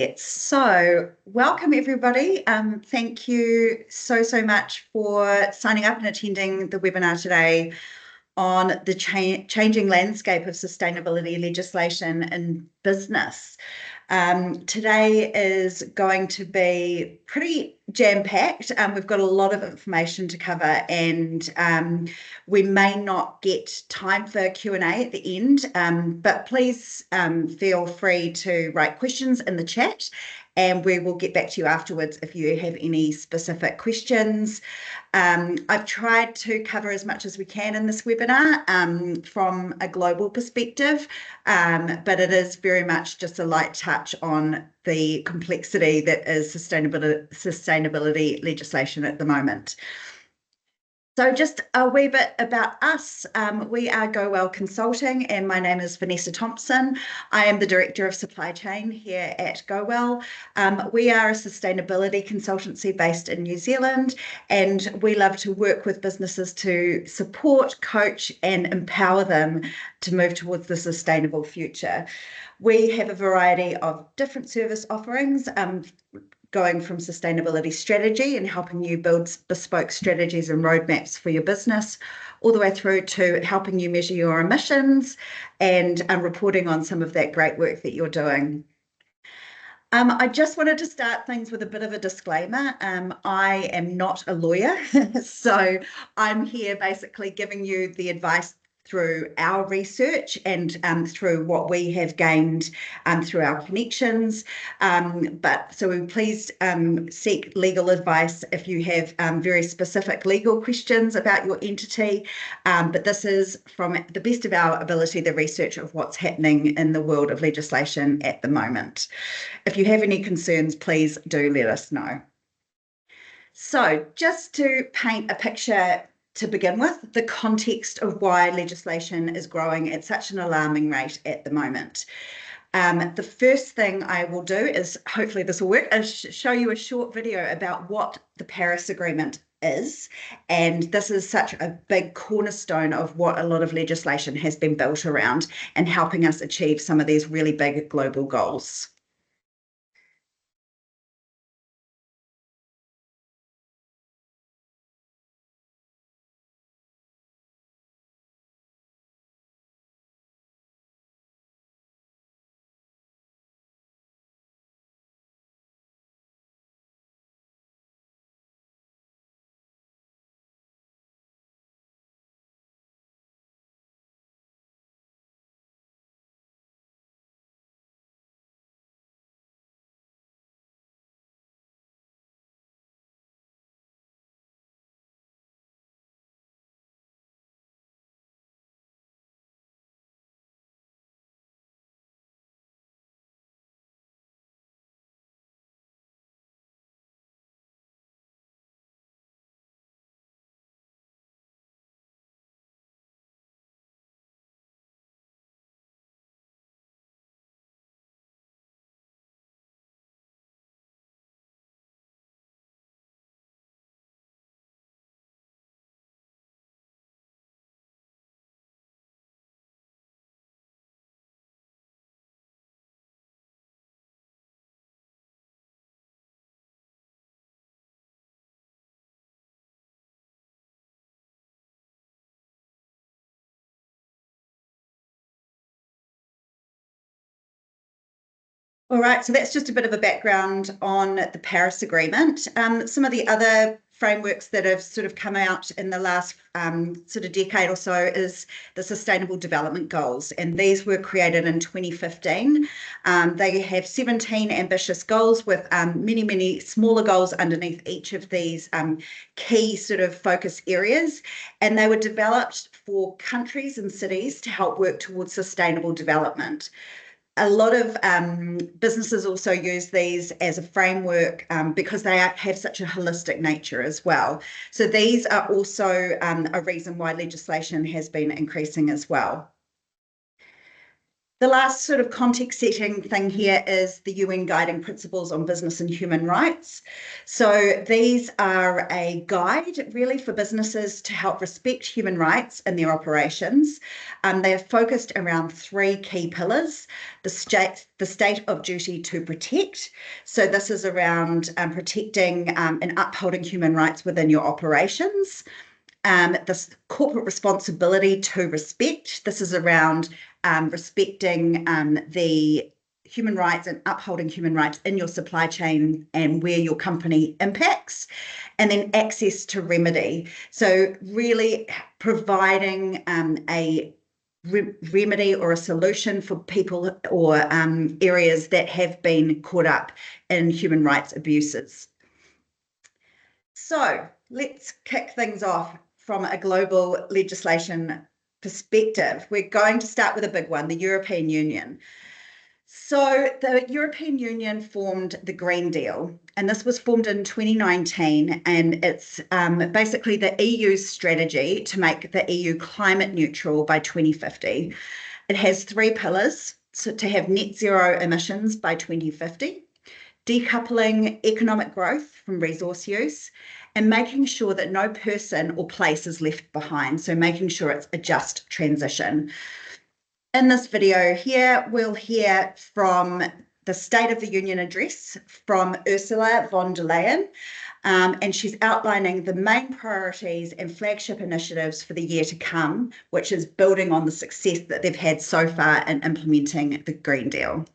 Great. So, welcome everybody. Thank you so much for signing up and attending the webinar today on the changing landscape of sustainability legislation in business. Today is going to be pretty jam-packed. We've got a lot of information to cover, and we may not get time for Q&A at the end, but please feel free to write questions in the chat, and we will get back to you afterwards if you have any specific questions. I've tried to cover as much as we can in this webinar from a global perspective, but it is very much just a light touch on the complexity that is sustainability legislation at the moment. So just a wee bit about us. We are GoWell Consulting, and my name is Vanessa Thompson. I am the Director of Supply Chain here at GoWell. We are a sustainability consultancy based in New Zealand, and we love to work with businesses to support, coach, and empower them to move towards the sustainable future. We have a variety of different service offerings, going from sustainability strategy and helping you build bespoke strategies and roadmaps for your business, all the way through to helping you measure your emissions and reporting on some of that great work that you're doing. I just wanted to start things with a bit of a disclaimer. I am not a lawyer, so I'm here basically giving you the advice through our research and through what we have gained through our connections. So please seek legal advice if you have very specific legal questions about your entity. But this is, from the best of our ability, the research of what's happening in the world of legislation at the moment. If you have any concerns, please do let us know. So just to paint a picture to begin with, the context of why legislation is growing at such an alarming rate at the moment. The first thing I will do is, hopefully this will work, is show you a short video about what the Paris Agreement is. And this is such a big cornerstone of what a lot of legislation has been built around and helping us achieve some of these really big global goals. All right, so that's just a bit of a background on the Paris Agreement. Some of the other frameworks that have sort of come out in the last sort of decade or so is the Sustainable Development Goals, and these were created in 2015. They have 17 ambitious goals with many smaller goals underneath each of these key sort of focus areas, and they were developed for countries and cities to help work towards sustainable development. A lot of businesses also use these as a framework because they have such a holistic nature as well. So these are also a reason why legislation has been increasing as well. The last sort of context setting thing here is the UN Guiding Principles on Business and Human Rights. So these are a guide really for businesses to help respect human rights in their operations. They are focused around three key pillars: the state of duty to protect. So this is around protecting and upholding human rights within your operations. This corporate responsibility to respect. This is around respecting the human rights and upholding human rights in your supply chain and where your company impacts. And then access to remedy. So really providing a remedy or a solution for people or areas that have been caught up in human rights abuses. So let's kick things off from a global legislation perspective. We're going to start with a big one, the European Union. So the European Union formed the Green Deal, and this was formed in 2019, and it's basically the EU's strategy to make the EU climate neutral by 2050. It has three pillars: so to have net zero emissions by 2050, decoupling economic growth from resource use, and making sure that no person or place is left behind. So making sure it's a just transition. In this video here, we'll hear from the State of the Union address from Ursula von der Leyen, and she's outlining the main priorities and flagship initiatives for the year to come, which is building on the success that they've had so far in implementing the Green Deal.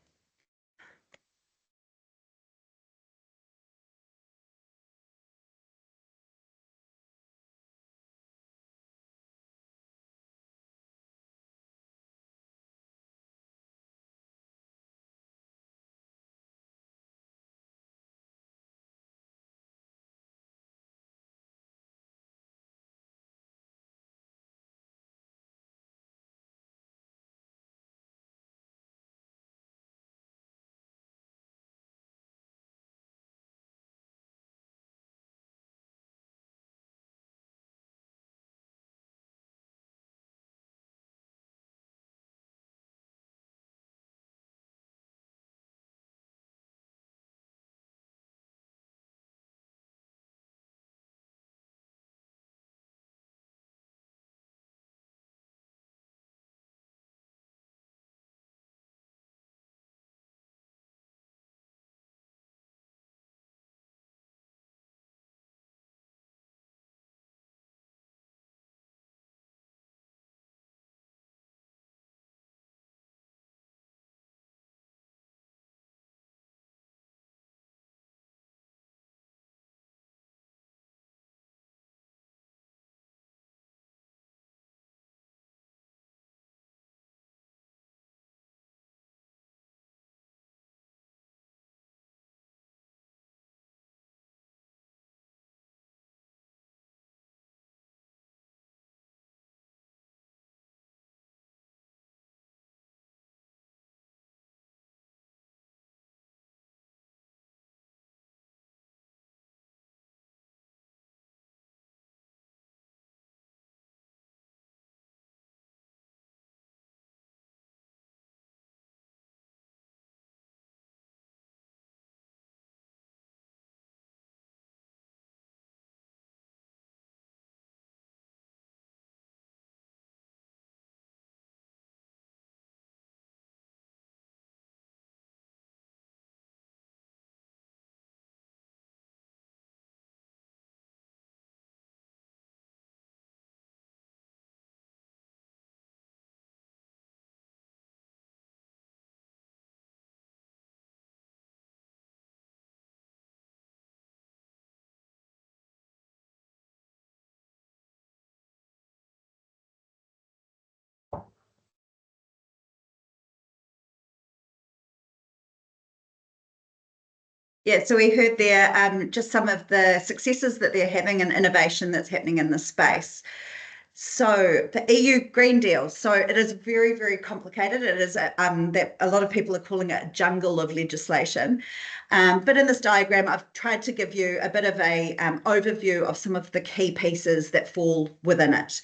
Yeah, so we heard there just some of the successes that they're having and innovation that's happening in this space. So the EU Green Deal. So it is very, very complicated. It is that a lot of people are calling it a jungle of legislation. But in this diagram, I've tried to give you a bit of a overview of some of the key pieces that fall within it.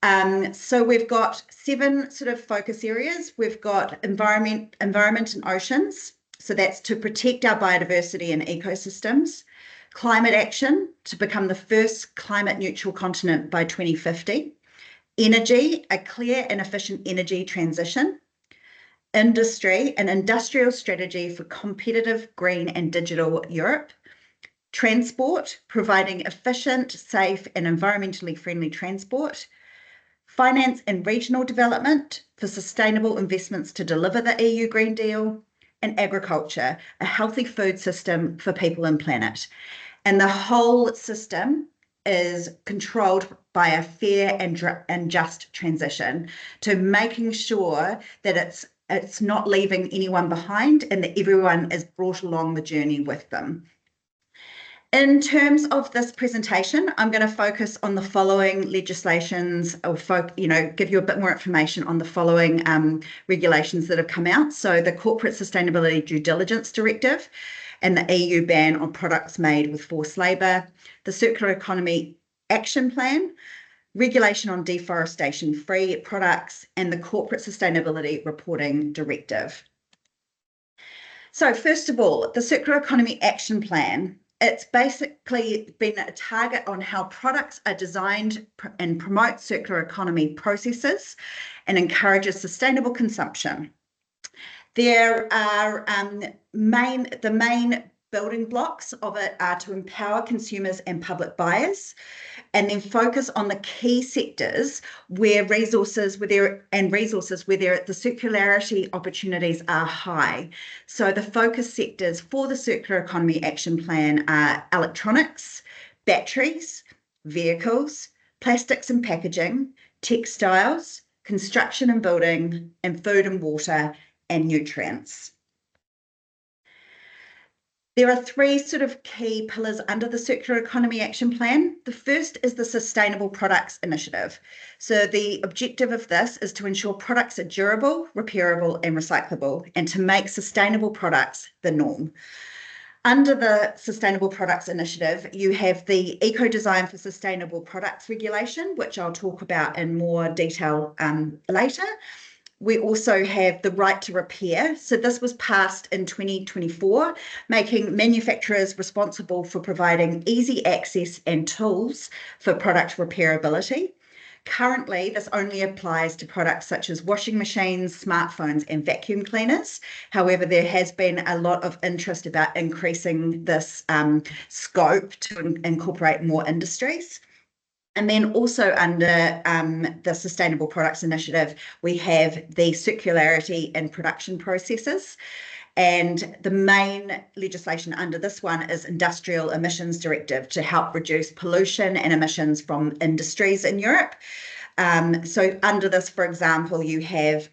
So we've got 7 sort of focus areas. We've got environment and oceans. So that's to protect our biodiversity and ecosystems. Climate action, to become the first climate neutral continent by 2050. Energy, a clear and efficient energy transition. Industry, an industrial strategy for competitive, green and digital Europe. Transport, providing efficient, safe and environmentally friendly transport. Finance and regional development for sustainable investments to deliver the EU Green Deal. And agriculture, a healthy food system for people and planet. And the whole system is controlled by a fair and just transition, to making sure that it's not leaving anyone behind and that everyone is brought along the journey with them. In terms of this presentation, I'm going to focus on the following legislations, or give you a bit more information on the following regulations that have come out. So the Corporate Sustainability Due Diligence Directive and the EU ban on products made with forced labour, the Circular Economy Action Plan, regulation on deforestation-free products, and the Corporate Sustainability Reporting Directive. So first of all, the Circular Economy Action Plan. It's basically been a target on how products are designed and promote circular economy processes and encourages sustainable consumption. There are the main building blocks of it are to empower consumers and public buyers, and then focus on the key sectors where the circularity opportunities are high. So the focus sectors for the Circular Economy Action Plan are electronics, batteries, vehicles, plastics and packaging, textiles, construction and building, and food and water, and nutrients. There are 3 sort of key pillars under the Circular Economy Action Plan. The first is the Sustainable Products Initiative. So the objective of this is to ensure products are durable, repairable and recyclable, and to make sustainable products the norm. Under the Sustainable Products Initiative, you have the Eco Design for Sustainable Products regulation, which I'll talk about in more detail later. We also have the right to repair. So this was passed in 2024, making manufacturers responsible for providing easy access and tools for product repairability. Currently, this only applies to products such as washing machines, smartphones, and vacuum cleaners. However, there has been a lot of interest about increasing this scope to incorporate more industries. And then also under the Sustainable Products Initiative, we have the circularity in production processes. And the main legislation under this one is Industrial Emissions Directive to help reduce pollution and emissions from industries in Europe. So under this, for example, you have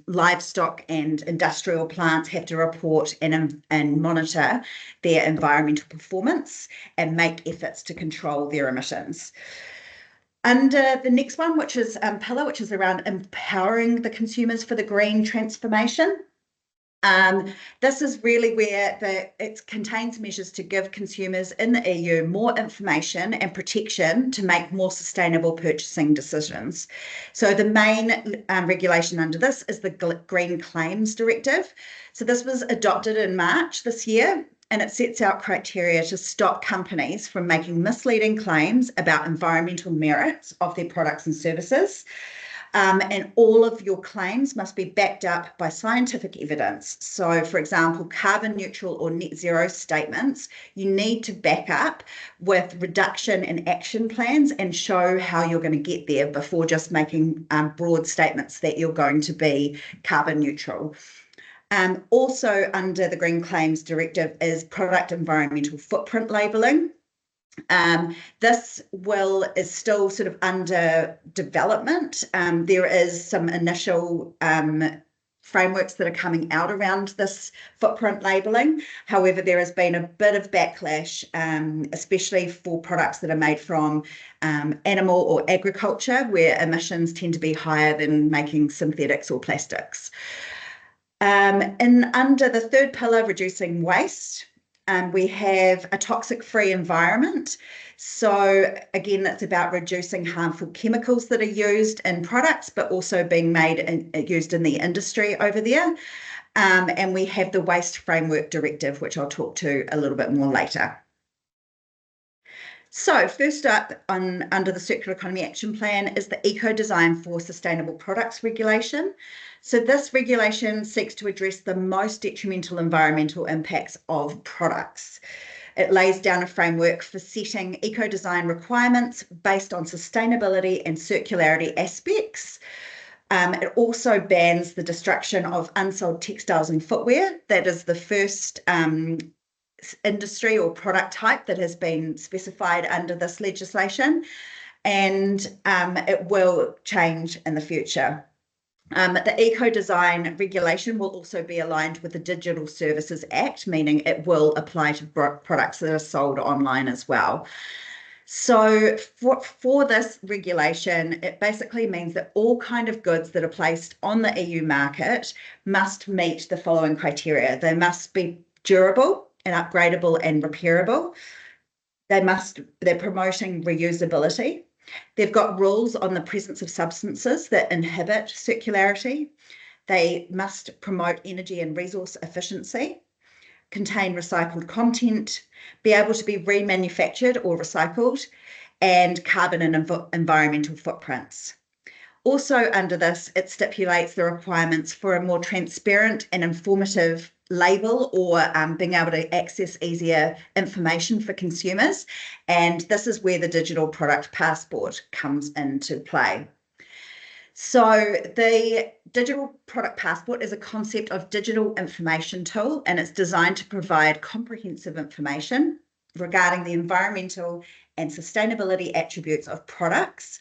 livestock and industrial plants have to report and monitor their environmental performance and make efforts to control their emissions. Under the next one, which is pillar, which is around empowering the consumers for the green transformation. This is really where it contains measures to give consumers in the EU more information and protection to make more sustainable purchasing decisions. So the main regulation under this is the Green Claims Directive. So this was adopted in March this year, and it sets out criteria to stop companies from making misleading claims about environmental merits of their products and services. And all of your claims must be backed up by scientific evidence. So, for example, carbon neutral or net zero statements, you need to back up with reduction and action plans and show how you're going to get there before just making broad statements that you're going to be carbon neutral. Also under the Green Claims Directive is product environmental footprint labelling. This is still sort of under development. There is some initial frameworks that are coming out around this footprint labelling. However, there has been a bit of backlash, especially for products that are made from animal or agriculture, where emissions tend to be higher than making synthetics or plastics. And under the third pillar, reducing waste, We have a toxic-free environment. So again, that's about reducing harmful chemicals that are used in products, but also being made and used in the industry over there. And we have the Waste Framework Directive, which I'll talk to a little bit more later. So first up under the Circular Economy Action Plan is the Eco-Design for Sustainable Products Regulation. So this regulation seeks to address the most detrimental environmental impacts of products. It lays down a framework for setting eco-design requirements based on sustainability and circularity aspects. It also bans the destruction of unsold textiles and footwear. That is the first industry or product type that has been specified under this legislation, and it will change in the future. The Eco-Design regulation will also be aligned with the Digital Services Act, meaning it will apply to products that are sold online as well. So for this regulation, it basically means that all kind of goods that are placed on the EU market must meet the following criteria. They must be durable and upgradable and repairable. They're promoting reusability. They've got rules on the presence of substances that inhibit circularity. They must promote energy and resource efficiency, contain recycled content, be able to be remanufactured or recycled, and carbon and environmental footprints. Also under this, it stipulates the requirements for a more transparent and informative label, or being able to access easier information for consumers. And this is where the digital product passport comes into play. So the digital product passport is a concept of digital information tool, and it's designed to provide comprehensive information regarding the environmental and sustainability attributes of products.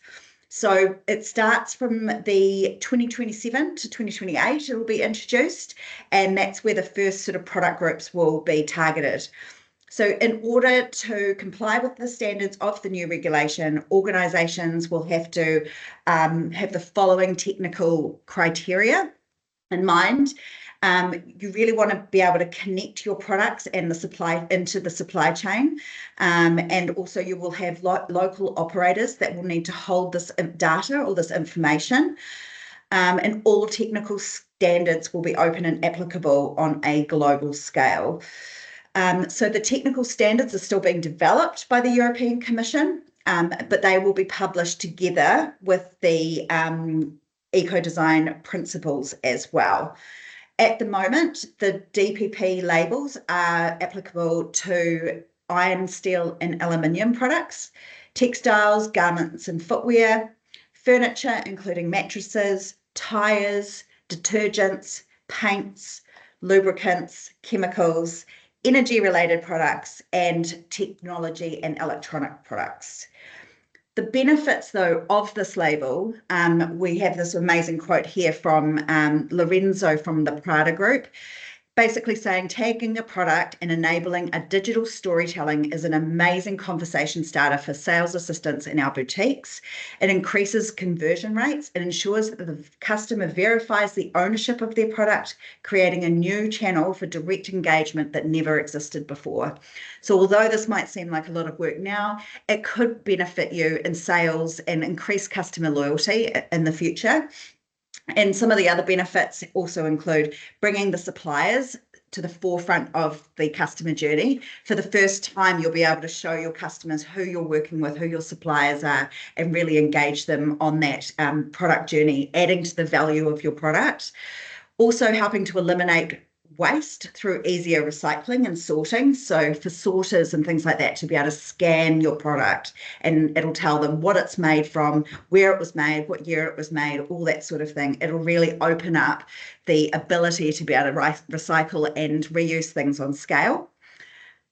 So it starts from the 2027 to 2028, it will be introduced, and that's where the first sort of product groups will be targeted. So in order to comply with the standards of the new regulation, organisations will have to have the following technical criteria in mind. You really want to be able to connect your products and the supply into the supply chain. And also you will have local operators that will need to hold this data or this information. And all technical standards will be open and applicable on a global scale. So the technical standards are still being developed by the European Commission, but they will be published together with the eco-design principles as well. At the moment, the DPP labels are applicable to iron, steel, and aluminium products, textiles, garments, and footwear, furniture, including mattresses, tyres, detergents, paints, lubricants, chemicals, energy-related products, and technology and electronic products. The benefits, though, of this label, we have this amazing quote here from Lorenzo from the Prada Group, basically saying tagging a product and enabling a digital storytelling is an amazing conversation starter for sales assistants in our boutiques. It increases conversion rates. It ensures that the customer verifies the ownership of their product, creating a new channel for direct engagement that never existed before. So although this might seem like a lot of work now, it could benefit you in sales and increase customer loyalty in the future. And some of the other benefits also include bringing the suppliers to the forefront of the customer journey. For the first time, you'll be able to show your customers who you're working with, who your suppliers are, and really engage them on that product journey, adding to the value of your product. Also helping to eliminate waste through easier recycling and sorting. So for sorters and things like that, to be able to scan your product and it'll tell them what it's made from, where it was made, what year it was made, all that sort of thing. It'll really open up the ability to be able to recycle and reuse things on scale.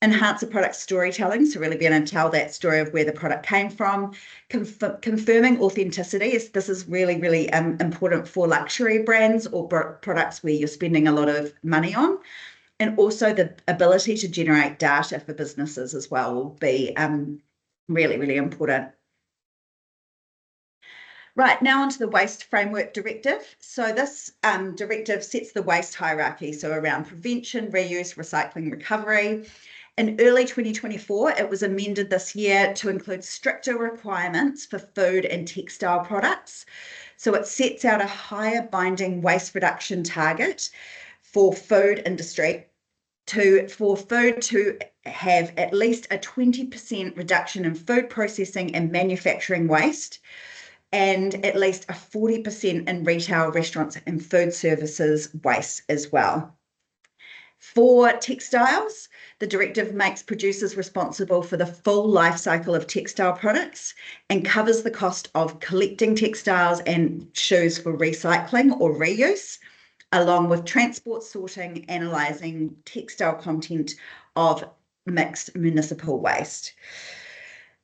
Enhance the product storytelling, so really being able to tell that story of where the product came from. Confirming authenticity, this is really, really important for luxury brands or products where you're spending a lot of money on. And also the ability to generate data for businesses as well will be really, really important. Right, now onto the Waste Framework Directive. So this directive sets the waste hierarchy, so around prevention, reuse, recycling, recovery. In early 2024, it was amended this year to include stricter requirements for food and textile products. So it sets out a higher binding waste reduction target for food industry for food to have at least a 20% reduction in food processing and manufacturing waste, and at least a 40% in retail, restaurants, and food services waste as well. For textiles, the directive makes producers responsible for the full life cycle of textile products and covers the cost of collecting textiles and shoes for recycling or reuse, along with transport, sorting, analysing textile content of mixed municipal waste.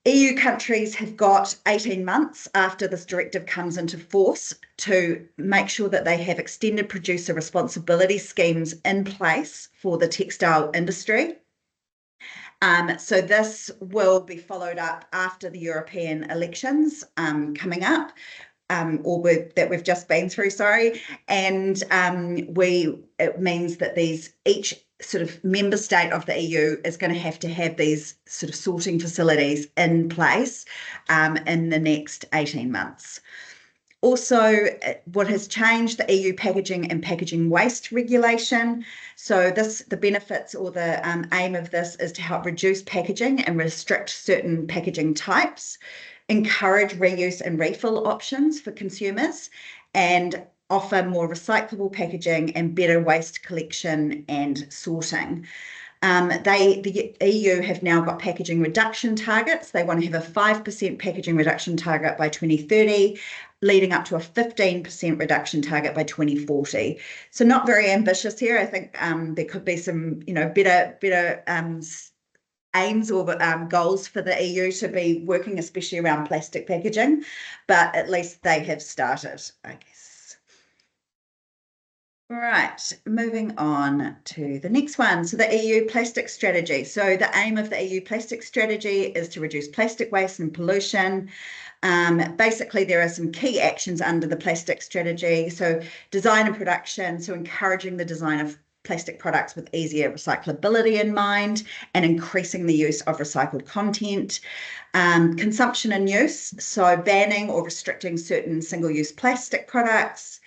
EU countries have got 18 months after this directive comes into force to make sure that they have extended producer responsibility schemes in place for the textile industry. So this will be followed up after the European elections coming up, that we've just been through, sorry. And it means that each sort of member state of the EU is going to have these sort of sorting facilities in place in the next 18 months. Also, what has changed, the EU packaging and packaging waste regulation. So the benefits or the aim of this is to help reduce packaging and restrict certain packaging types, encourage reuse and refill options for consumers, and offer more recyclable packaging and better waste collection and sorting. The EU have now got packaging reduction targets. They want to have a 5% packaging reduction target by 2030, leading up to a 15% reduction target by 2040. So not very ambitious here. I think there could be some, better aims or goals for the EU to be working, especially around plastic packaging, but at least they have started, I guess. Right, moving on to the next one. So the EU plastic strategy. So the aim of the EU plastic strategy is to reduce plastic waste and pollution. Basically, there are some key actions under the plastic strategy. So design and production, so encouraging the design of plastic products with easier recyclability in mind and increasing the use of recycled content. Consumption and use, so banning or restricting certain single-use plastic products.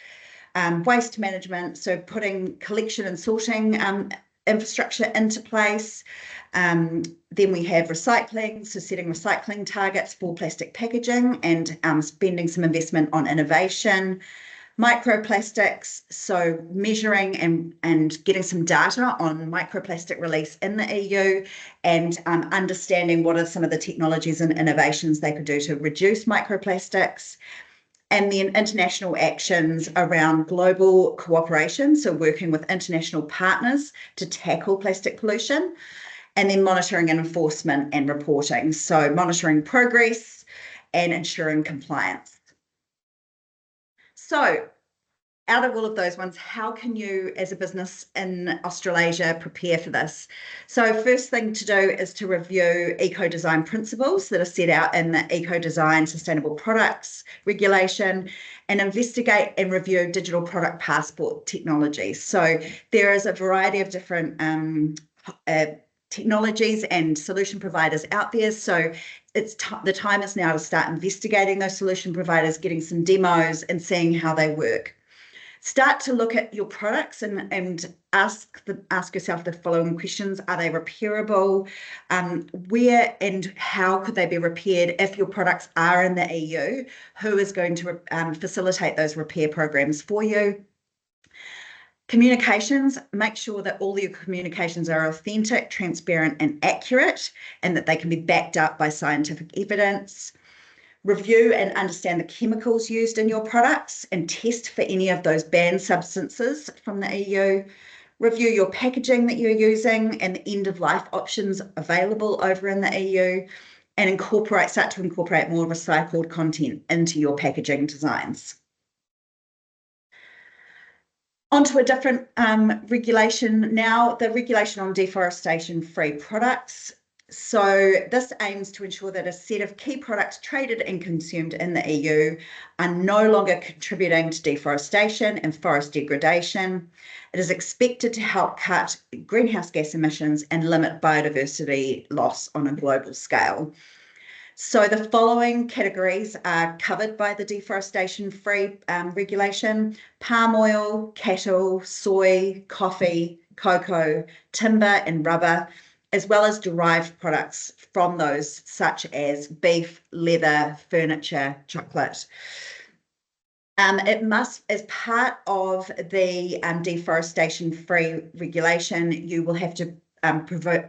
Waste management, so putting collection and sorting infrastructure into place. Then we have recycling, so setting recycling targets for plastic packaging and spending some investment on innovation. Microplastics, so measuring and getting some data on microplastic release in the EU and understanding what are some of the technologies and innovations they could do to reduce microplastics. And then international actions around global cooperation, so working with international partners to tackle plastic pollution, and then monitoring and enforcement and reporting, so monitoring progress and ensuring compliance. So out of all of those ones, how can you as a business in Australasia prepare for this? So first thing to do is to review eco-design principles that are set out in the Eco-Design Sustainable Products Regulation and investigate and review digital product passport technologies. So there is a variety of different technologies and solution providers out there. So the time is now to start investigating those solution providers, getting some demos and seeing how they work. Start to look at your products and ask yourself the following questions. Are they repairable? Where and how could they be repaired if your products are in the EU? Who is going to facilitate those repair programs for you? Communications, make sure that all your communications are authentic, transparent, and accurate, and that they can be backed up by scientific evidence. Review and understand the chemicals used in your products and test for any of those banned substances from the EU. Review your packaging that you're using and the end-of-life options available over in the EU, and start to incorporate more recycled content into your packaging designs. Onto a different regulation now, the regulation on deforestation-free products. So this aims to ensure that a set of key products traded and consumed in the EU are no longer contributing to deforestation and forest degradation. It is expected to help cut greenhouse gas emissions and limit biodiversity loss on a global scale. So the following categories are covered by the deforestation-free regulation: palm oil, cattle, soy, coffee, cocoa, timber and rubber, as well as derived products from those such as beef, leather, furniture, chocolate. It must, as part of the deforestation-free regulation, you will have to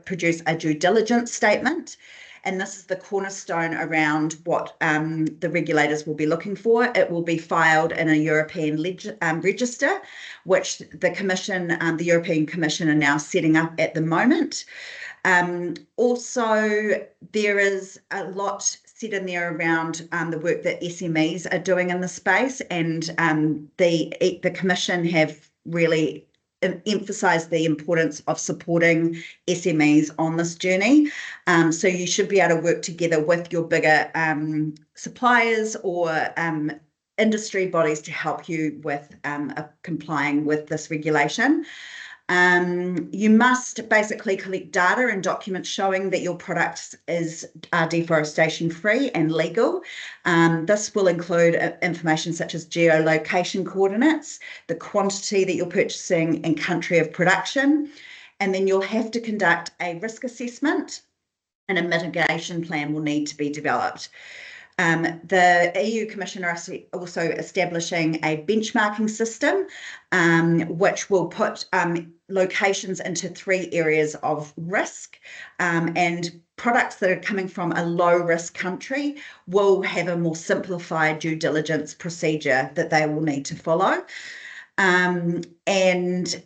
produce a due diligence statement. And this is the cornerstone around what the regulators will be looking for. It will be filed in a European register, which the Commission, the European Commission, are now setting up at the moment. Also, there is a lot said in there around the work that SMEs are doing in the space, and the Commission have really emphasised the importance of supporting SMEs on this journey. So you should be able to work together with your bigger suppliers or industry bodies to help you with complying with this regulation. You must basically collect data and documents showing that your product is deforestation free and legal. This will include information such as geolocation coordinates, the quantity that you're purchasing and country of production. And then you'll have to conduct a risk assessment, and a mitigation plan will need to be developed. The EU Commission are also establishing a benchmarking system, which will put locations into 3 areas of risk, and products that are coming from a low-risk country will have a more simplified due diligence procedure that they will need to follow. And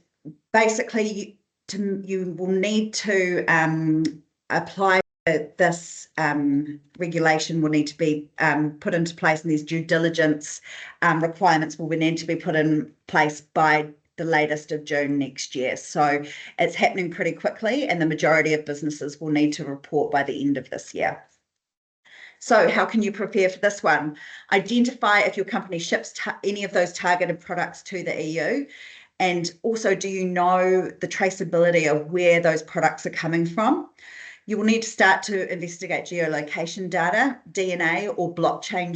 basically, you will need to apply. This regulation will need to be put into place, and these due diligence requirements will need to be put in place by the latest of June next year. So it's happening pretty quickly, and the majority of businesses will need to report by the end of this year. So how can you prepare for this one? Identify if your company ships any of those targeted products to the EU. And also, do you know the traceability of where those products are coming from? You will need to start to investigate geolocation data, DNA or blockchain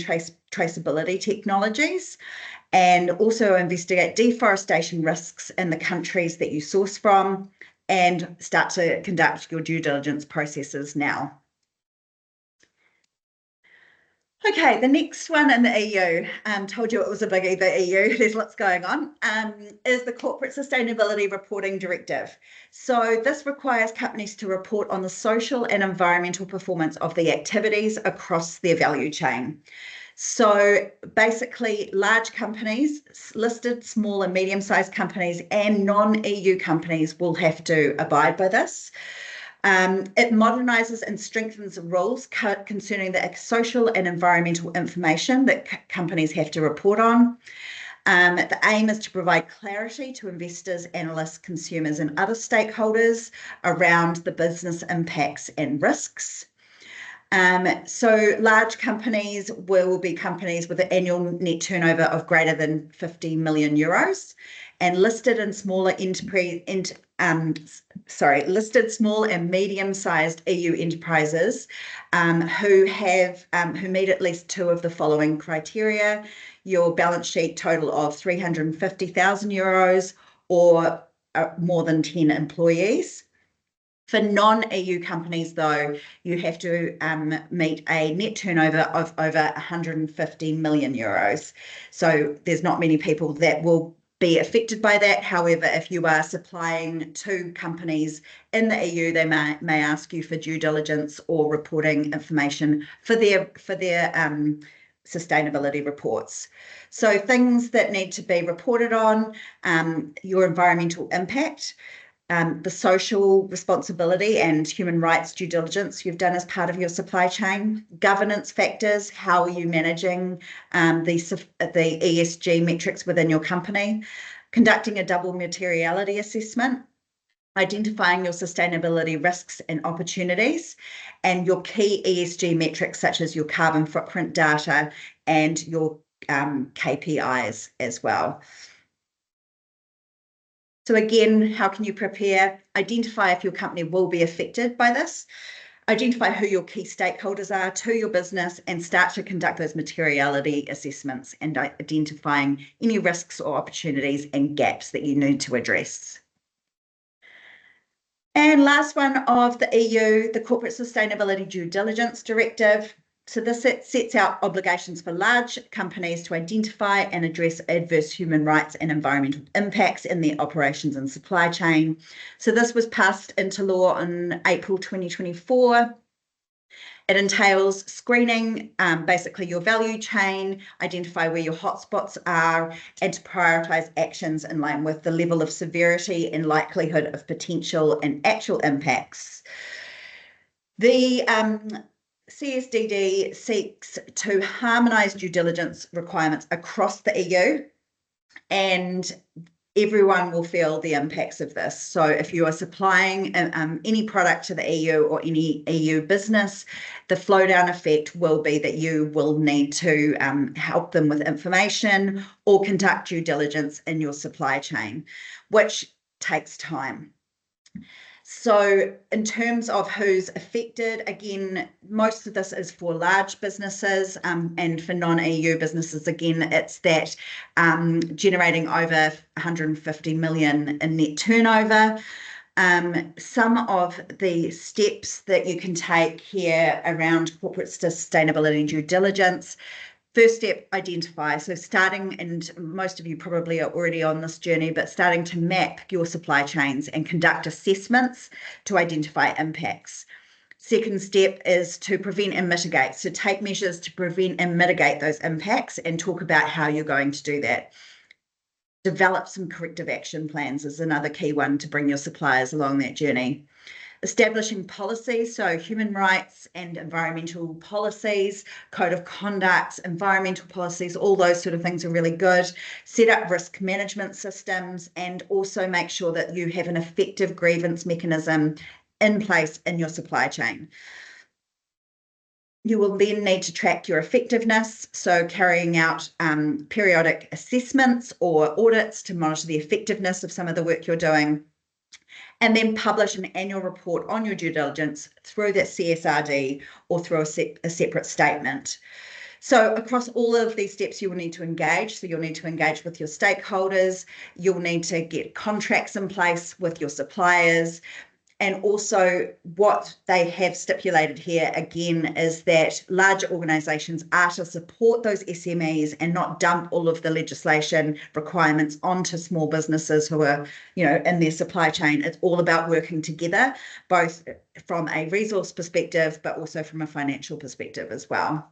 traceability technologies, and also investigate deforestation risks in the countries that you source from, and start to conduct your due diligence processes now. Okay, the next one in the EU, told you it was a biggie, the EU, there's lots going on, is the Corporate Sustainability Reporting Directive. So this requires companies to report on the social and environmental performance of the activities across their value chain. So basically, large companies, listed small and medium-sized companies, and non-EU companies will have to abide by this. It modernises and strengthens rules concerning the social and environmental information that companies have to report on. The aim is to provide clarity to investors, analysts, consumers, and other stakeholders around the business impacts and risks. So large companies will be companies with an annual net turnover of greater than 50 million euros, and listed small and medium-sized EU enterprises who meet at least 2 of the following criteria: your balance sheet total of 350,000 euros or more than 10 employees. For non-EU companies, though, you have to meet a net turnover of over 150 million euros. So there's not many people that will be affected by that. However, if you are supplying to companies in the EU, they may ask you for due diligence or reporting information for their sustainability reports. So things that need to be reported on: your environmental impact, the social responsibility and human rights due diligence you've done as part of your supply chain, governance factors, how are you managing the ESG metrics within your company, conducting a double materiality assessment, identifying your sustainability risks and opportunities, and your key ESG metrics such as your carbon footprint data and your KPIs as well. So again, how can you prepare? Identify if your company will be affected by this. Identify who your key stakeholders are to your business and start to conduct those materiality assessments and identifying any risks or opportunities and gaps that you need to address. And last one of the EU, the Corporate Sustainability Due Diligence Directive. So this sets out obligations for large companies to identify and address adverse human rights and environmental impacts in their operations and supply chain. So this was passed into law in April 2024. It entails screening, basically your value chain, identify where your hotspots are, and to prioritise actions in line with the level of severity and likelihood of potential and actual impacts. The CSDD seeks to harmonise due diligence requirements across the EU, and everyone will feel the impacts of this. So if you are supplying any product to the EU or any EU business, the flow down effect will be that you will need to help them with information or conduct due diligence in your supply chain, which takes time. So in terms of who's affected, again, most of this is for large businesses, and for non-EU businesses, again, it's that generating over 150 million in net turnover. Some of the steps that you can take here around corporate sustainability due diligence. First step, identify. So starting, and most of you probably are already on this journey, but starting to map your supply chains and conduct assessments to identify impacts. Second step is to prevent and mitigate. So take measures to prevent and mitigate those impacts and talk about how you're going to do that. Develop some corrective action plans is another key one to bring your suppliers along that journey. Establishing policies, so human rights and environmental policies, code of conduct, environmental policies, all those sort of things are really good. Set up risk management systems and also make sure that you have an effective grievance mechanism in place in your supply chain. You will then need to track your effectiveness, so carrying out periodic assessments or audits to monitor the effectiveness of some of the work you're doing. And then publish an annual report on your due diligence through that CSRD or through a separate statement. So across all of these steps, you will need to engage. So you'll need to engage with your stakeholders. You'll need to get contracts in place with your suppliers. And also what they have stipulated here, again, is that larger organisations are to support those SMEs and not dump all of the legislation requirements onto small businesses who are, in their supply chain. It's all about working together, both from a resource perspective, but also from a financial perspective as well.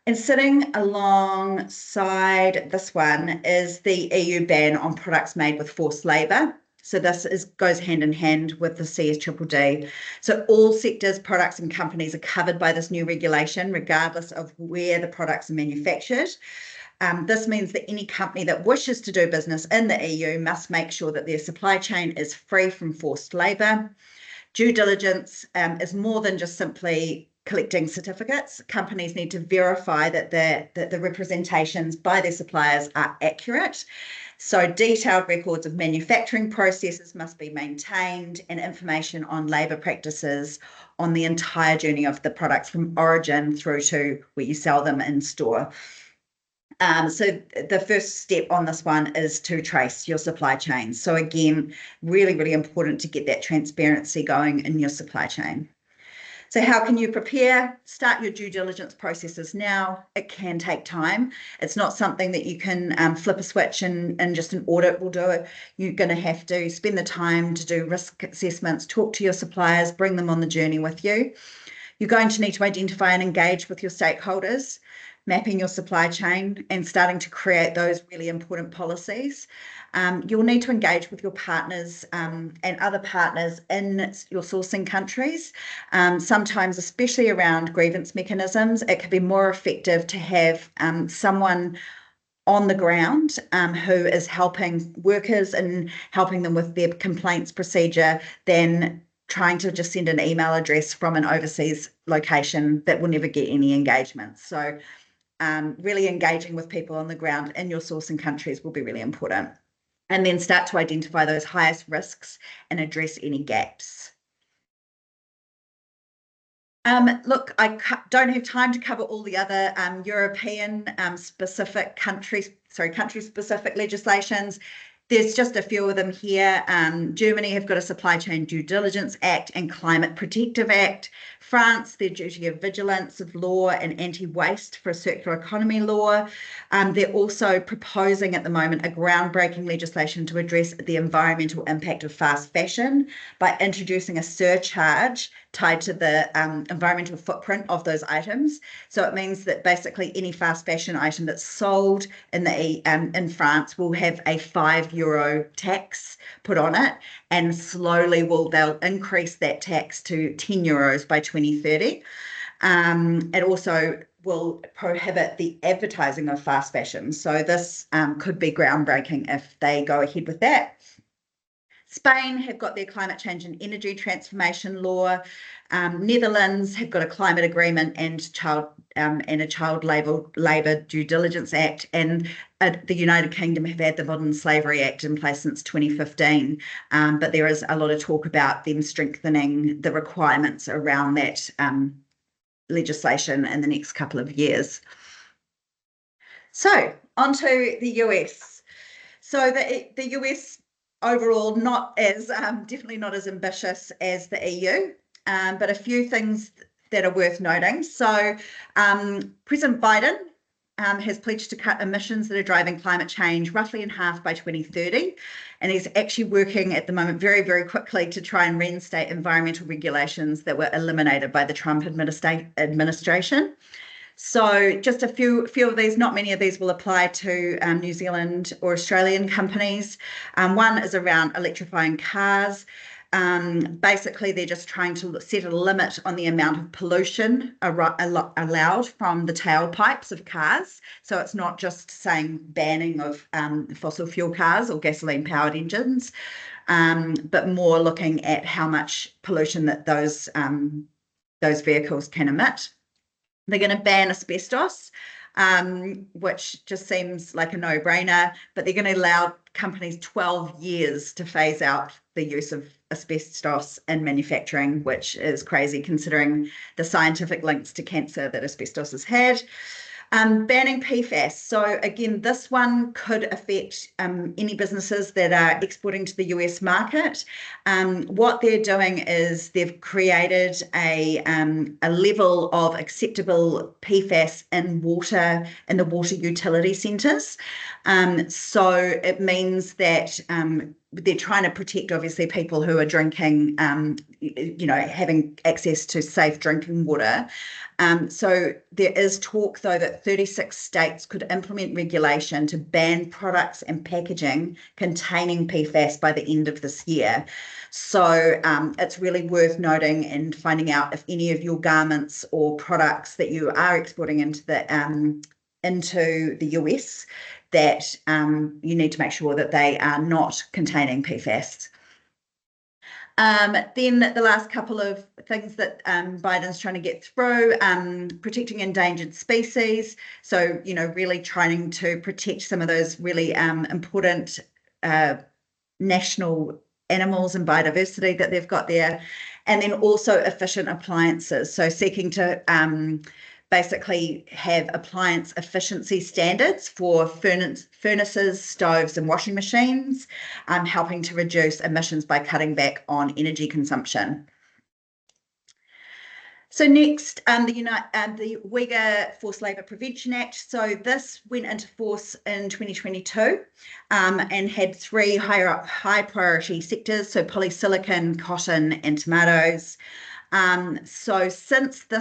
And sitting alongside this one is the EU ban on products made with forced labour. So this goes hand in hand with the CSDDD. So all sectors, products and companies are covered by this new regulation, regardless of where the products are manufactured. This means that any company that wishes to do business in the EU must make sure that their supply chain is free from forced labour. Due diligence is more than just simply collecting certificates. Companies need to verify that the representations by their suppliers are accurate. So detailed records of manufacturing processes must be maintained and information on labour practices on the entire journey of the products from origin through to where you sell them in store. So the first step on this one is to trace your supply chain. So again, really, really important to get that transparency going in your supply chain. So how can you prepare? Start your due diligence processes now. It can take time. It's not something that you can flip a switch and just an audit will do it. You're going to have to spend the time to do risk assessments, talk to your suppliers, bring them on the journey with you. You're going to need to identify and engage with your stakeholders, mapping your supply chain and starting to create those really important policies. You'll need to engage with your partners and other partners in your sourcing countries. Sometimes, especially around grievance mechanisms, it can be more effective to have someone on the ground who is helping workers and helping them with their complaints procedure than trying to just send an email address from an overseas location that will never get any engagement. So really engaging with people on the ground in your sourcing countries will be really important. And then start to identify those highest risks and address any gaps. Look, I don't have time to cover all the other European specific country-specific legislations. There's just a few of them here. Germany have got a Supply Chain Due Diligence Act and Climate Protective Act. France, their Duty of Vigilance of Law and Anti-Waste for a Circular Economy law. They're also proposing at the moment a groundbreaking legislation to address the environmental impact of fast fashion by introducing a surcharge tied to the environmental footprint of those items. So it means that basically any fast fashion item that's sold in France will have a €5 tax put on it, and slowly they'll increase that tax to €10 by 2030. It also will prohibit the advertising of fast fashion. So this could be groundbreaking if they go ahead with that. Spain have got their climate change and energy transformation law. Netherlands have got a climate agreement and a child labour due diligence act, and the United Kingdom have had the Modern Slavery Act in place since 2015. But there is a lot of talk about them strengthening the requirements around that legislation in the next couple of years. So onto the US. So the US overall definitely not as ambitious as the EU, but a few things that are worth noting. So President Biden has pledged to cut emissions that are driving climate change roughly in half by 2030. And he's actually working at the moment very, very quickly to try and reinstate environmental regulations that were eliminated by the Trump administration. So just a few of these, not many of these will apply to New Zealand or Australian companies. One is around electrifying cars. Basically, they're just trying to set a limit on the amount of pollution allowed from the tailpipes of cars. So it's not just saying banning of fossil fuel cars or gasoline-powered engines, but more looking at how much pollution that those vehicles can emit. They're going to ban asbestos, which just seems like a no-brainer, but they're going to allow companies 12 years to phase out the use of asbestos in manufacturing, which is crazy considering the scientific links to cancer that asbestos has had. Banning PFAS. So again, this one could affect any businesses that are exporting to the US market. What they're doing is they've created a level of acceptable PFAS in the water utility centres. So it means that they're trying to protect, obviously, people who are drinking, having access to safe drinking water. So there is talk, though, that 36 states could implement regulation to ban products and packaging containing PFAS by the end of this year. So it's really worth noting and finding out if any of your garments or products that you are exporting into the US, that you need to make sure that they are not containing PFAS. Then the last couple of things that Biden's trying to get through, protecting endangered species. So, really trying to protect some of those really important national animals and biodiversity that they've got there. And then also efficient appliances. So seeking to basically have appliance efficiency standards for furnaces, stoves, and washing machines, helping to reduce emissions by cutting back on energy consumption. So next, the Uyghur Forced Labour Prevention Act. So this went into force in 2022 and had three high priority sectors, so polysilicon, cotton, and tomatoes. So since the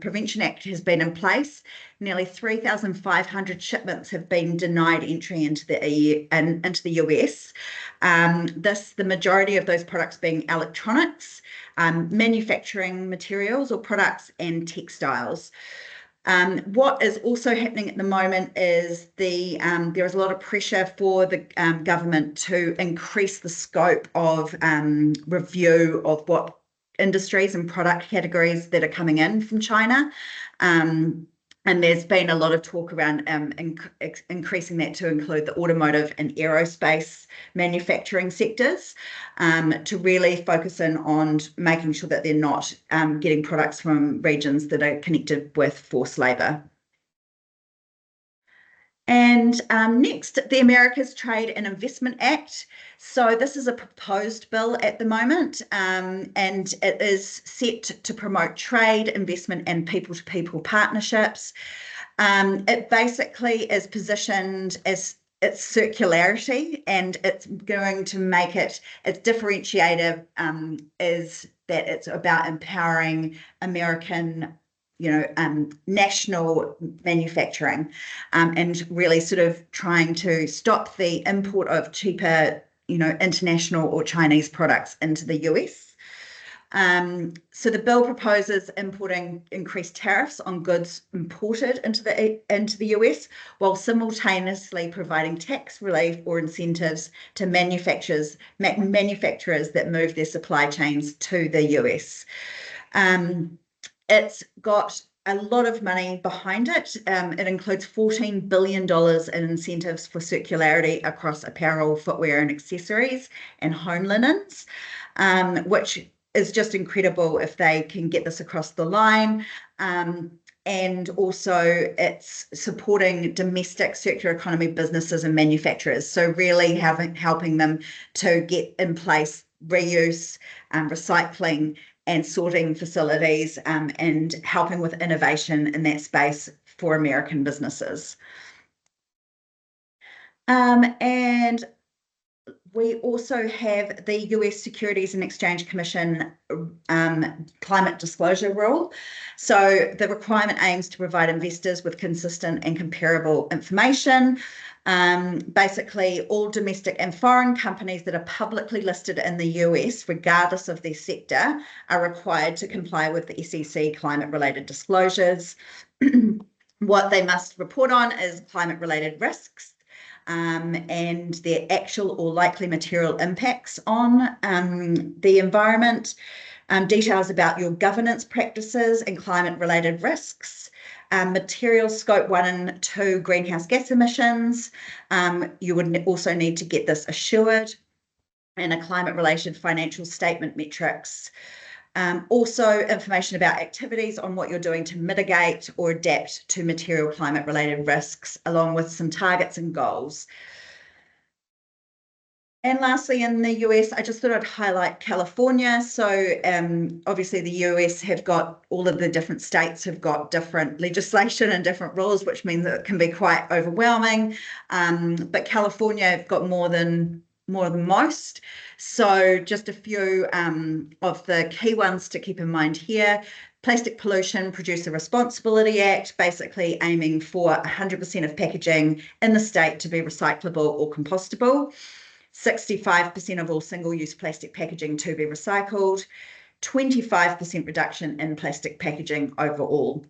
Prevention Act has been in place, nearly 3,500 shipments have been denied entry into the EU and into the US. The majority of those products being electronics, manufacturing materials or products, and textiles. What is also happening at the moment is there is a lot of pressure for the government to increase the scope of review of what industries and product categories that are coming in from China. And there's been a lot of talk around increasing that to include the automotive and aerospace manufacturing sectors, to really focus in on making sure that they're not getting products from regions that are connected with forced labour. And next, the Americas Trade and Investment Act. So this is a proposed bill at the moment, and it is set to promote trade, investment, and people-to-people partnerships. It basically is positioned as its circularity, and it's going to make its differentiator is that it's about empowering American national manufacturing, and really sort of trying to stop the import of cheaper, international or Chinese products into the US. So the bill proposes importing increased tariffs on goods imported into the US, while simultaneously providing tax relief or incentives to manufacturers that move their supply chains to the US. It's got a lot of money behind it. It includes $14 billion in incentives for circularity across apparel, footwear, and accessories, and home linens, which is just incredible if they can get this across the line. And also it's supporting domestic circular economy businesses and manufacturers. So really helping them to get in place reuse, recycling, and sorting facilities, and helping with innovation in that space for American businesses. And we also have the US Securities and Exchange Commission climate disclosure rule. So the requirement aims to provide investors with consistent and comparable information. Basically, all domestic and foreign companies that are publicly listed in the US, regardless of their sector, are required to comply with the SEC climate-related disclosures. What they must report on is climate-related risks, and their actual or likely material impacts on the environment, details about your governance practices and climate-related risks, material scope 1 and 2 greenhouse gas emissions. You would also need to get this assured, and a climate-related financial statement metrics. Also information about activities on what you're doing to mitigate or adapt to material climate-related risks, along with some targets and goals. And lastly, in the US, I just thought I'd highlight California. So obviously the US have got, all of the different states have got different legislation and different rules, which means that it can be quite overwhelming. But California have got more than most. So just a few of the key ones to keep in mind here. Plastic Pollution Producer Responsibility Act, basically aiming for 100% of packaging in the state to be recyclable or compostable. 65% of all single-use plastic packaging to be recycled, 25% reduction in plastic packaging overall.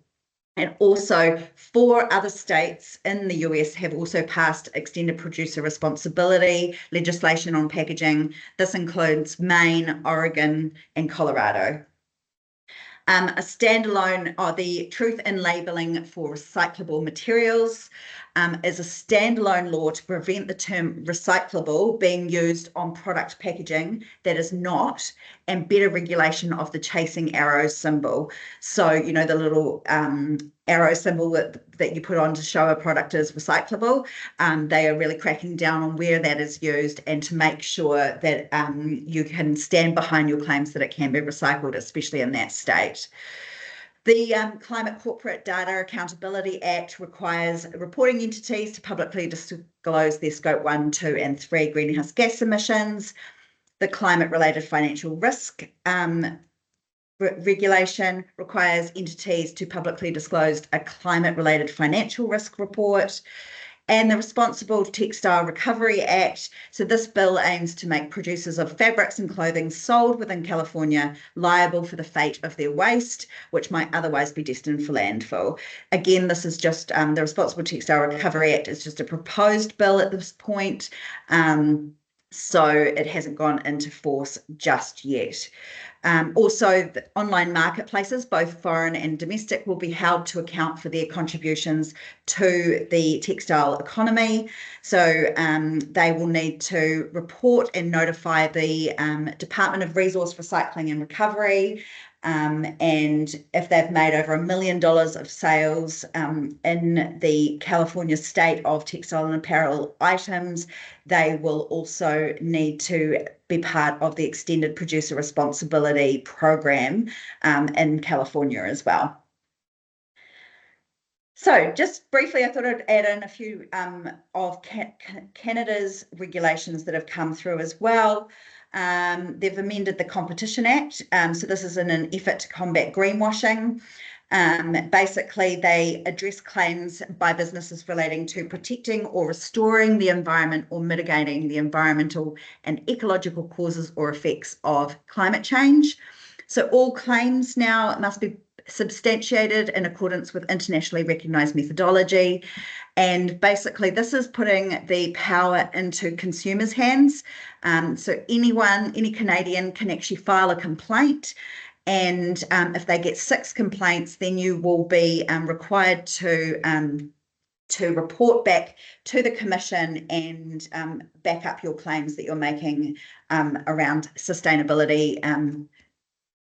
And also 4 other states in the US have also passed extended producer responsibility legislation on packaging. This includes Maine, Oregon, and Colorado. A standalone, the Truth in Labelling for Recyclable Materials is a standalone law to prevent the term recyclable being used on product packaging that is not, and better regulation of the chasing arrow symbol. So, the little arrow symbol that you put on to show a product is recyclable. They are really cracking down on where that is used, and to make sure that you can stand behind your claims that it can be recycled, especially in that state. The Climate Corporate Data Accountability Act requires reporting entities to publicly disclose their scope 1, 2, and 3 greenhouse gas emissions. The Climate-Related Financial Risk regulation requires entities to publicly disclose a climate-related financial risk report. and the Responsible Textile Recovery Act. So this bill aims to make producers of fabrics and clothing sold within California liable for the fate of their waste, which might otherwise be destined for landfill. Again, this is just the Responsible Textile Recovery Act is just a proposed bill at this point. So it hasn't gone into force just yet. Also, the online marketplaces, both foreign and domestic, will be held to account for their contributions to the textile economy. So they will need to report and notify the Department of Resource Recycling and Recovery. And if they've made over $1 million of sales in the California state of textile and apparel items, they will also need to be part of the Extended Producer Responsibility Program in California as well. So just briefly, I thought I'd add in a few of Canada's regulations that have come through as well. They've amended the Competition Act. So this is in an effort to combat greenwashing. Basically, they address claims by businesses relating to protecting or restoring the environment or mitigating the environmental and ecological causes or effects of climate change. So all claims now must be substantiated in accordance with internationally recognised methodology. And basically, this is putting the power into consumers' hands. So any Canadian can actually file a complaint. And if they get 6 complaints, then you will be required to report back to the Commission and back up your claims that you're making around sustainability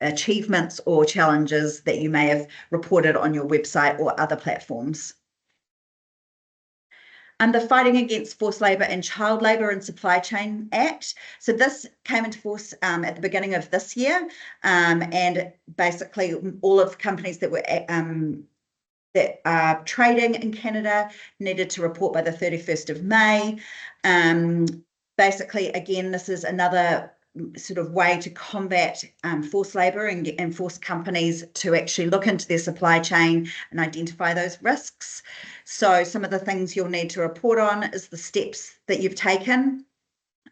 achievements or challenges that you may have reported on your website or other platforms. The Fighting Against Forced Labour and Child Labour and Supply Chain Act. So this came into force at the beginning of this year, and basically all of the companies that were that are trading in Canada needed to report by the 31st of May. Basically, again, this is another sort of way to combat forced labour and force companies to actually look into their supply chain and identify those risks. So some of the things you'll need to report on is the steps that you've taken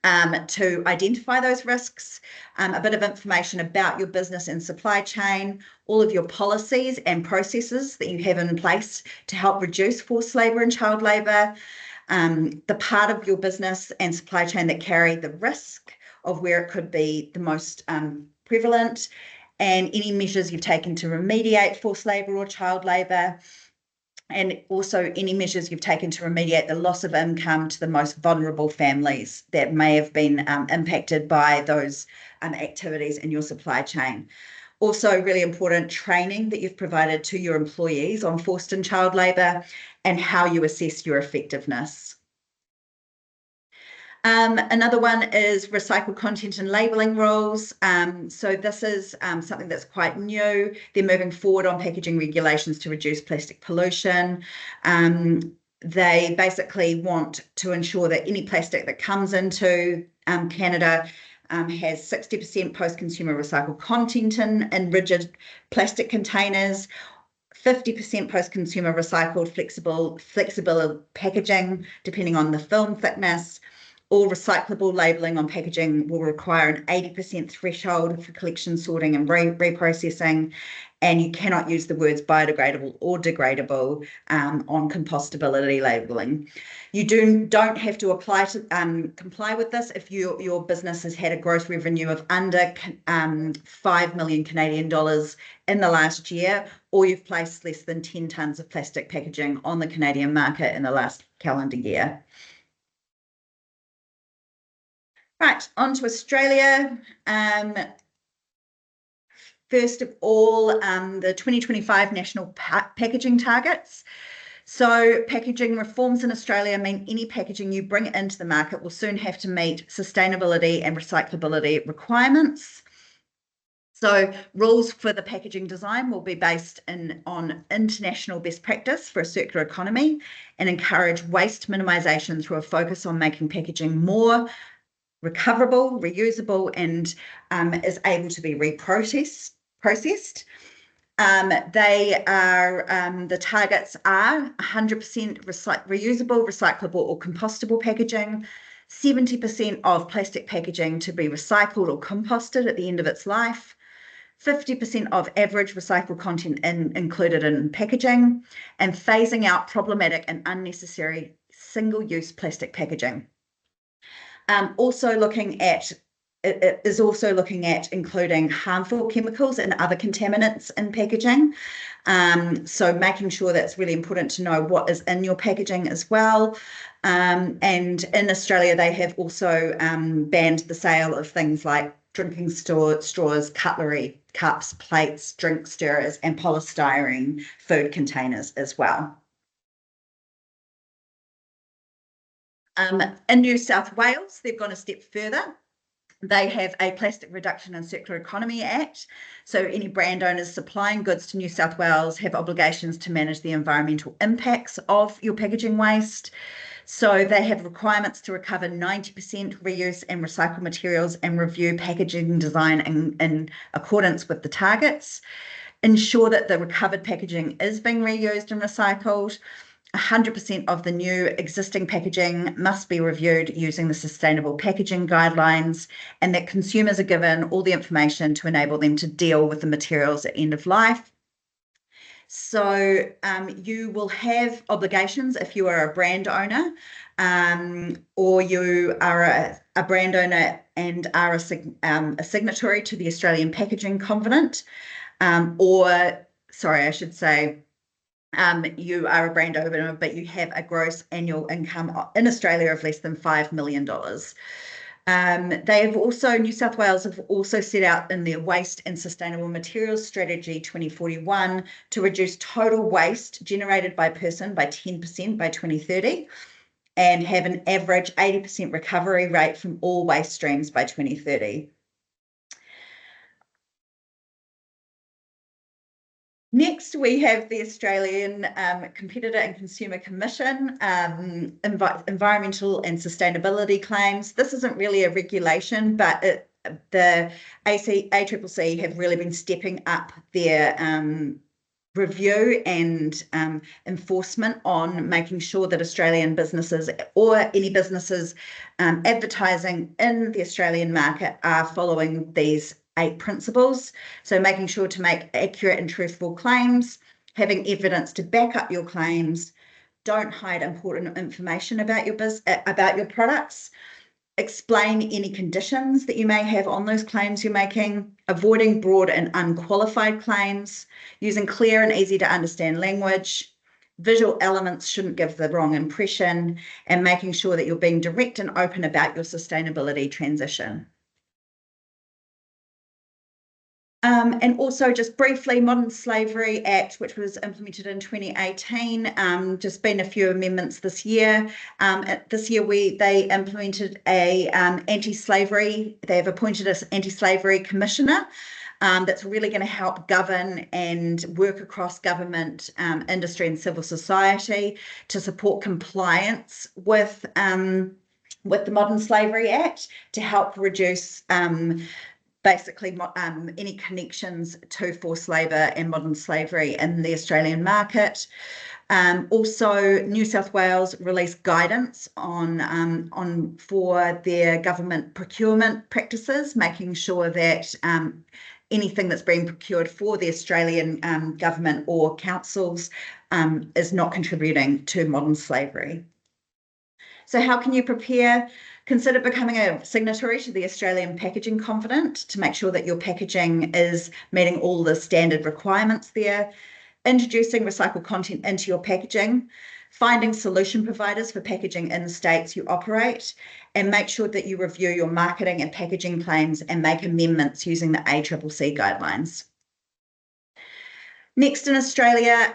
to identify those risks, a bit of information about your business and supply chain, all of your policies and processes that you have in place to help reduce forced labour and child labour, the part of your business and supply chain that carry the risk of where it could be the most prevalent, and any measures you've taken to remediate forced labour or child labour, and also any measures you've taken to remediate the loss of income to the most vulnerable families that may have been impacted by those activities in your supply chain. Also, really important training that you've provided to your employees on forced and child labour and how you assess your effectiveness. Another one is recycled content and labelling rules. So this is something that's quite new. They're moving forward on packaging regulations to reduce plastic pollution. They basically want to ensure that any plastic that comes into Canada has 60% post-consumer recycled content in rigid plastic containers, 50% post-consumer recycled flexible packaging, depending on the film thickness. All recyclable labelling on packaging will require an 80% threshold for collection, sorting and reprocessing, and you cannot use the words biodegradable or degradable on compostability labelling. You don't have to apply to comply with this if your business has had a gross revenue of under 5 million Canadian dollars in the last year, or you've placed less than 10 tonnes of plastic packaging on the Canadian market in the last calendar year. Right, on to Australia. First of all, the 2025 National Packaging Targets. So packaging reforms in Australia mean any packaging you bring into the market will soon have to meet sustainability and recyclability requirements. So rules for the packaging design will be based on international best practice for a circular economy and encourage waste minimisation through a focus on making packaging more recoverable, reusable, and is able to be processed. The targets are 100% reusable, recyclable, or compostable packaging, 70% of plastic packaging to be recycled or composted at the end of its life, 50% of average recycled content included in packaging, and phasing out problematic and unnecessary single-use plastic packaging. It is also looking at including harmful chemicals and other contaminants in packaging. So making sure that's really important to know what is in your packaging as well. And in Australia, they have also banned the sale of things like drinking straws, cutlery, cups, plates, drink stirrers, and polystyrene food containers as well. In New South Wales, they've gone a step further. They have a Plastic Reduction and Circular Economy Act. So any brand owners supplying goods to New South Wales have obligations to manage the environmental impacts of your packaging waste. So they have requirements to recover 90% reuse and recycle materials and review packaging design in accordance with the targets. Ensure that the recovered packaging is being reused and recycled. 100% of the new existing packaging must be reviewed using the Sustainable Packaging Guidelines, and that consumers are given all the information to enable them to deal with the materials at end of life. So you will have obligations if you are a brand owner, or you are a brand owner and are a signatory to the Australian Packaging Covenant, you are a brand owner, but you have a gross annual income in Australia of less than $5 million. New South Wales have also set out in their Waste and Sustainable Materials Strategy 2041 to reduce total waste generated by person by 10% by 2030 and have an average 80% recovery rate from all waste streams by 2030. Next, we have the Australian Competitor and Consumer Commission, environmental and sustainability claims. This isn't really a regulation, but the ACCC have really been stepping up their review and enforcement on making sure that Australian businesses or any businesses advertising in the Australian market are following these 8 principles. So making sure to make accurate and truthful claims, having evidence to back up your claims, don't hide important information about your products, explain any conditions that you may have on those claims you're making, avoiding broad and unqualified claims, using clear and easy to understand language. Visual elements shouldn't give the wrong impression, and making sure that you're being direct and open about your sustainability transition. And also just briefly, Modern Slavery Act, which was implemented in 2018, just been a few amendments this year. This year they implemented they have appointed an anti-slavery commissioner that's really going to help govern and work across government, industry and civil society to support compliance with the Modern Slavery Act to help reduce basically any connections to forced labour and modern slavery in the Australian market. Also, New South Wales released guidance on for their government procurement practices, making sure that anything that's being procured for the Australian government or councils is not contributing to modern slavery. So how can you prepare? Consider becoming a signatory to the Australian Packaging Covenant to make sure that your packaging is meeting all the standard requirements there, introducing recycled content into your packaging, finding solution providers for packaging in the states you operate, and make sure that you review your marketing and packaging claims and make amendments using the ACCC guidelines. Next, in Australia,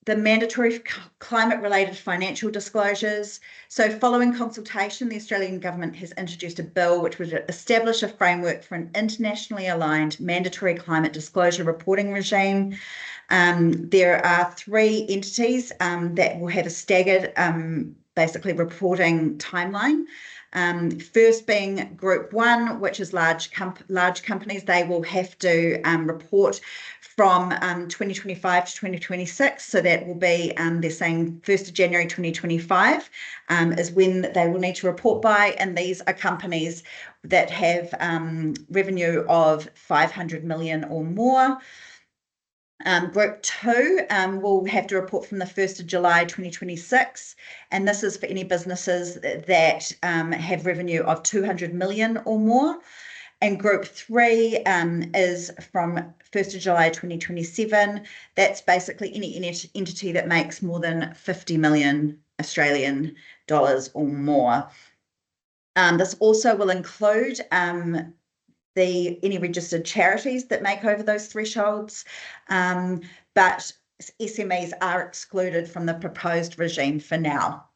the mandatory climate-related financial disclosures. So following consultation, the Australian government has introduced a bill which would establish a framework for an internationally aligned mandatory climate disclosure reporting regime. There are 3 entities that will have a staggered, basically reporting timeline. First being Group 1, which is large companies. They will have to report from 2025 to 2026. So that will be, they're saying 1st of January 2025 is when they will need to report by. And these are companies that have revenue of 500 million or more. Group 2 will have to report from the 1st of July 2026, and this is for any businesses that have revenue of 200 million or more. And Group 3 is from 1st of July 2027. That's basically any entity that makes more than 50 million Australian dollars or more. This also will include any registered charities that make over those thresholds, but SMEs are excluded from the proposed regime for now.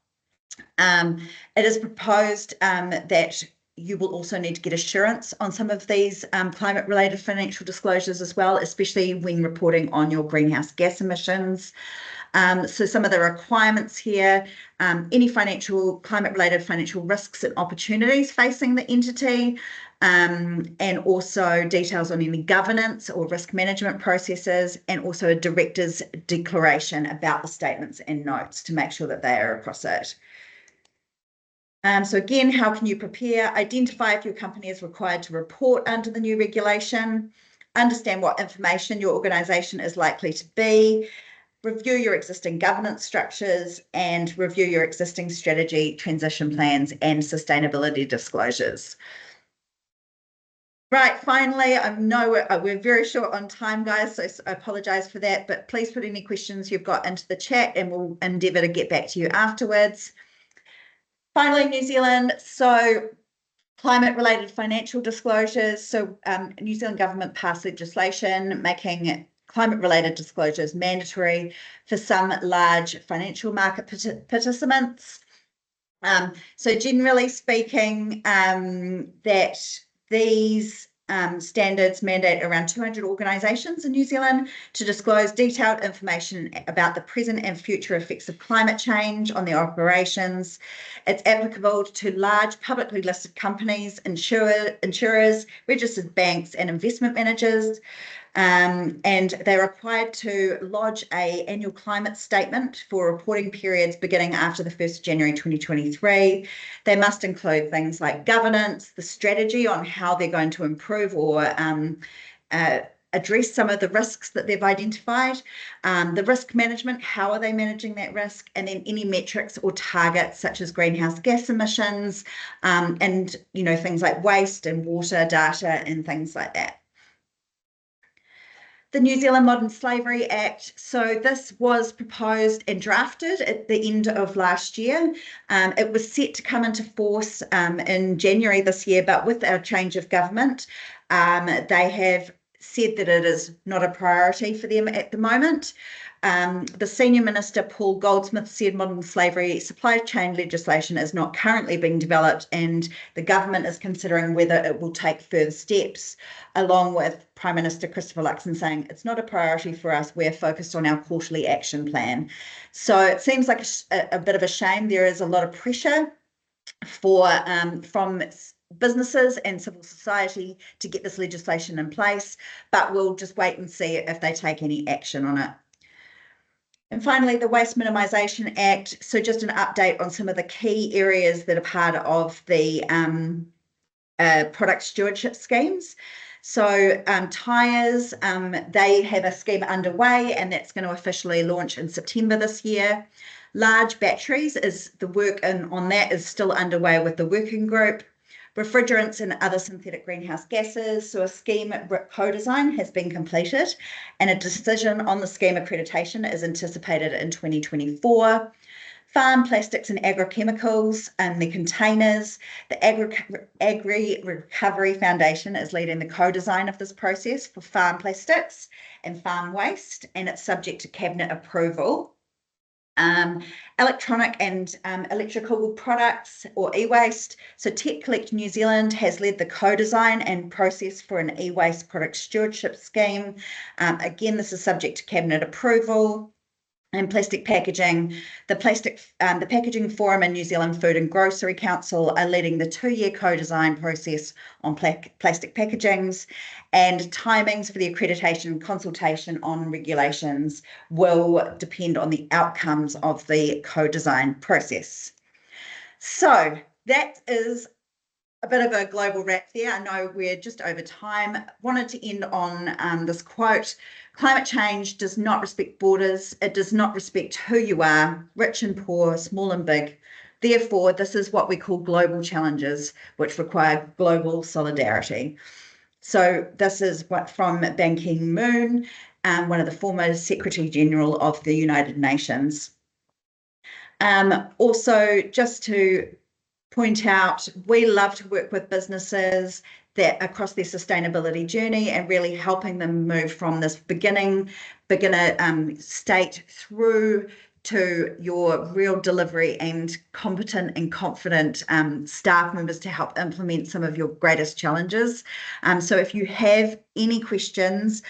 It is proposed that you will also need to get assurance on some of these climate-related financial disclosures as well, especially when reporting on your greenhouse gas emissions. So some of the requirements here, any climate-related financial risks and opportunities facing the entity, and also details on any governance or risk management processes, and also a director's declaration about the statements and notes to make sure that they are across it. So again, how can you prepare? Identify if your company is required to report under the new regulation, understand what information your organisation is likely to be, review your existing governance structures, and review your existing strategy, transition plans, and sustainability disclosures. Right, finally, I know we're very short on time, guys, so I apologise for that, but please put any questions you've got into the chat and we'll endeavour to get back to you afterwards. Finally, New Zealand, so climate-related financial disclosures. So New Zealand government passed legislation making climate-related disclosures mandatory for some large financial market participants. So generally speaking, that these standards mandate around 200 organisations in New Zealand to disclose detailed information about the present and future effects of climate change on their operations. It's applicable to large publicly listed companies, insurers, registered banks, and investment managers. And they're required to lodge an annual climate statement for reporting periods beginning after the 1st of January 2023. They must include things like governance, the strategy on how they're going to improve or address some of the risks that they've identified, the risk management, how are they managing that risk, and then any metrics or targets such as greenhouse gas emissions, and things like waste and water data and things like that. The New Zealand Modern Slavery Act. So this was proposed and drafted at the end of last year. It was set to come into force in January this year, but with our change of government, they have said that it is not a priority for them at the moment. The Senior Minister, Paul Goldsmith, said modern slavery supply chain legislation is not currently being developed, and the government is considering whether it will take further steps, along with Prime Minister Christopher Luxon saying it's not a priority for us, we're focused on our quarterly action plan. So it seems like a bit of a shame. There is a lot of pressure from businesses and civil society to get this legislation in place, but we'll just wait and see if they take any action on it. And finally, the Waste Minimisation Act. So just an update on some of the key areas that are part of the product stewardship schemes. So tyres, they have a scheme underway, and that's going to officially launch in September this year. Large batteries, the work on that is still underway with the working group. Refrigerants and other synthetic greenhouse gases. So a scheme co-design has been completed, and a decision on the scheme accreditation is anticipated in 2024. Farm plastics and agrochemicals and the containers. The Agri Recovery Foundation is leading the co-design of this process for farm plastics and farm waste, and it's subject to cabinet approval. Electronic and electrical products or e-waste. So Tech Collect New Zealand has led the co-design and process for an e-waste product stewardship scheme. Again, this is subject to cabinet approval. and plastic packaging. The Packaging Forum and New Zealand Food and Grocery Council are leading the 2-year co-design process on plastic packagings, and timings for the accreditation consultation on regulations will depend on the outcomes of the co-design process. So that is a bit of a global wrap there. I know we're just over time. Wanted to end on this quote: climate change does not respect borders. It does not respect who you are, rich and poor, small and big. Therefore, this is what we call global challenges, which require global solidarity. So this is what from Ban Ki-moon, one of the former Secretary General of the United Nations. Also, just to point out, we love to work with businesses that across their sustainability journey and really helping them move from this beginner state through to your real delivery and competent and confident staff members to help implement some of your greatest challenges. So if you have any questions,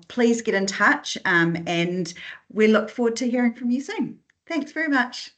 please get in touch, and we look forward to hearing from you soon. Thanks very much.